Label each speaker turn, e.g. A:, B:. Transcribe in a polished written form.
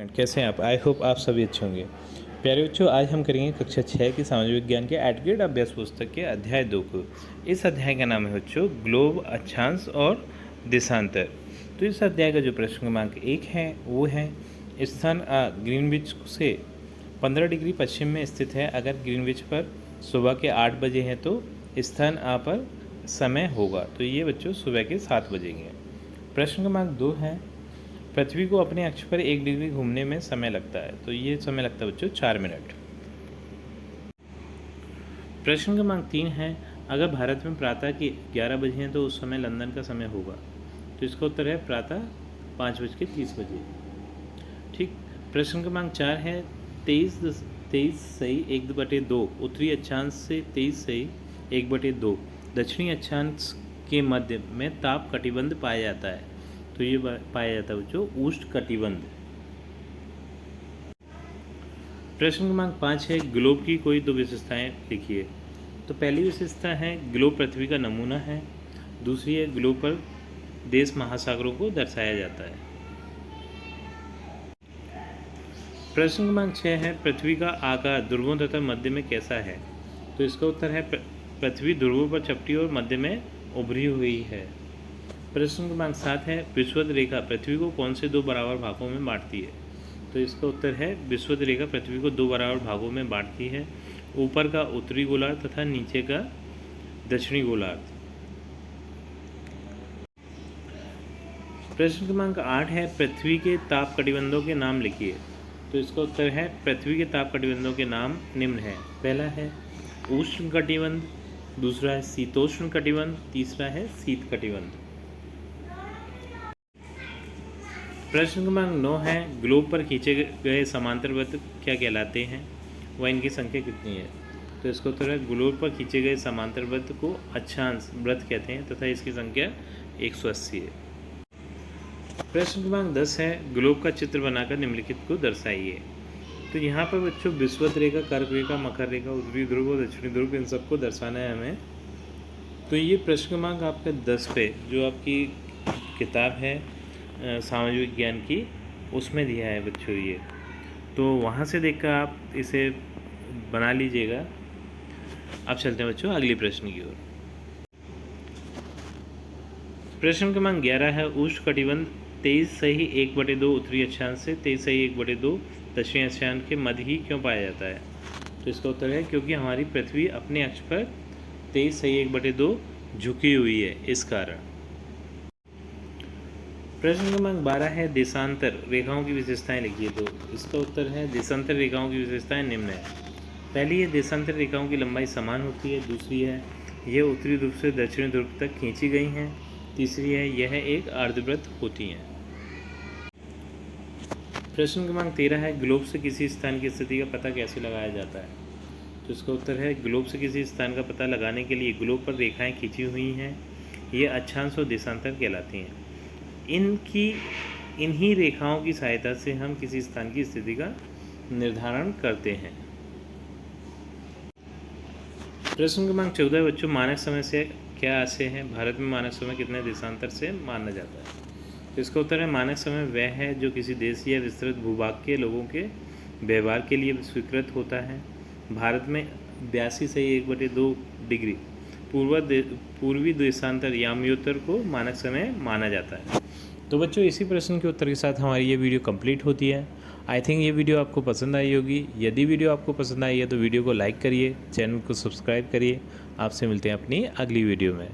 A: कैसे हैं आप? आई होप आप सभी अच्छे होंगे। प्यारे बच्चों, आज हम करेंगे कक्षा 6 की सामाजिक विज्ञान के एट ग्रेड अभ्यास पुस्तक के अध्याय 2 को। इस अध्याय का नाम है बच्चों ग्लोब, अक्षांश और देशांतर। तो इस अध्याय का जो प्रश्न क्रमांक 1 है वो है स्थान ग्रीनविच से 15 डिग्री पश्चिम में स्थित है। अगर ग्रीनविच पर सुबह के 8 बजे हैं तो स्थान पर समय होगा। तो ये बच्चों सुबह के 7 बजेंगे। प्रश्न क्रमांक 2 है पृथ्वी को अपने अक्ष पर 1 डिग्री घूमने में समय लगता है। तो ये समय लगता है बच्चों 4 मिनट। प्रश्न क्रमांक 3 है अगर भारत में प्रातः के 11 बजे हैं तो उस समय लंदन का समय होगा। तो इसका उत्तर है प्रातः 5:30 बजे। ठीक। प्रश्न क्रमांक 4 है 23 सही 1/2 उत्तरी अक्षांश से 23 सही 1/2 दक्षिणी अक्षांश के मध्य में ताप कटिबंध पाया जाता है। तो ये पाया जाता है बच्चों उष्ण कटिबंध। प्रश्न क्रमांक 5 है ग्लोब की कोई 2 विशेषताएं लिखिए। तो पहली विशेषता है ग्लोब पृथ्वी का नमूना है। दूसरी है ग्लोब पर देश महासागरों को दर्शाया जाता है। प्रश्न क्रमांक 6 है पृथ्वी का आकार ध्रुवों तथा मध्य में कैसा है। तो इसका उत्तर है पृथ्वी ध्रुवों पर चपटी और मध्य में उभरी हुई है। प्रश्न क्रमांक 7 है विषुवत रेखा पृथ्वी को कौन से 2 बराबर भागों में बांटती है। तो इसका उत्तर है विषुवत रेखा पृथ्वी को 2 बराबर भागों में बांटती है, ऊपर का उत्तरी गोलार्ध तथा नीचे का दक्षिणी गोलार्ध। प्रश्न क्रमांक 8 है पृथ्वी के ताप कटिबंधों के नाम लिखिए। तो इसका उत्तर है पृथ्वी के ताप कटिबंधों के नाम निम्न है। पहला है उष्ण कटिबंध, दूसरा है शीतोष्ण कटिबंध, तीसरा है शीत कटिबंध। प्रश्न क्रमांक 9 है ग्लोब पर खींचे गए समांतर वृत्त क्या कहलाते हैं व इनकी संख्या कितनी है। तो इसका उत्तर है ग्लोब पर खींचे गए समांतर वृत्त को अक्षांश वृत्त कहते हैं तथा इसकी संख्या 180 है। प्रश्न क्रमांक 10 है ग्लोब का चित्र बनाकर निम्नलिखित को दर्शाइए। तो यहाँ पर बच्चों विषुवत रेखा, कर्क रेखा, मकर रेखा, उत्तरी ध्रुव और दक्षिणी ध्रुव इन सबको दर्शाना है हमें। तो ये प्रश्न क्रमांक आपका 10 पे जो आपकी किताब है सामाजिक विज्ञान की उसमें दिया है बच्चों ये। तो वहाँ से देखकर आप इसे बना लीजिएगा। अब चलते हैं बच्चों अगले प्रश्न की ओर। प्रश्न क्रमांक 11 है उष्ण कटिबंध 23 सही 1/2 उत्तरी अक्षांश से 23 सही 1/2 दक्षिणी अक्षांश के मध्य ही क्यों पाया जाता है। तो इसका उत्तर है क्योंकि हमारी पृथ्वी अपने अक्ष पर 23 सही 1/2 झुकी हुई है, इस कारण। प्रश्न क्रमांक 12 है देशांतर रेखाओं की विशेषताएं लिखिए। तो इसका उत्तर है देशांतर रेखाओं की विशेषताएं निम्न है। पहली है देशांतर रेखाओं की लंबाई समान होती है। दूसरी है यह उत्तरी ध्रुव से दक्षिणी ध्रुव तक खींची गई हैं। तीसरी है यह एक अर्धवृत्त होती हैं। प्रश्न क्रमांक 13 है ग्लोब से किसी स्थान की स्थिति का पता कैसे लगाया जाता है। तो इसका उत्तर है ग्लोब से किसी स्थान का पता लगाने के लिए ग्लोब पर रेखाएं खींची हुई हैं, ये अक्षांश और देशांतर कहलाती हैं। इन्हीं रेखाओं की सहायता से हम किसी स्थान की स्थिति का निर्धारण करते हैं। प्रश्न क्रमांक 14 बच्चों मानक समय से क्या आशय है। भारत में मानक समय कितने देशांतर से माना जाता है। तो इसका उत्तर है मानक समय वह है जो किसी देश या विस्तृत भूभाग के लोगों के व्यवहार के लिए स्वीकृत होता है। भारत में 82 सही 1/2 डिग्री पूर्वी देशांतर यामयोत्तर को मानक समय माना जाता है। तो बच्चों इसी प्रश्न के उत्तर के साथ हमारी ये वीडियो कंप्लीट होती है। आई थिंक ये वीडियो आपको पसंद आई होगी। यदि वीडियो आपको पसंद आई है तो वीडियो को लाइक करिए, चैनल को सब्सक्राइब करिए। आपसे मिलते हैं अपनी अगली वीडियो में।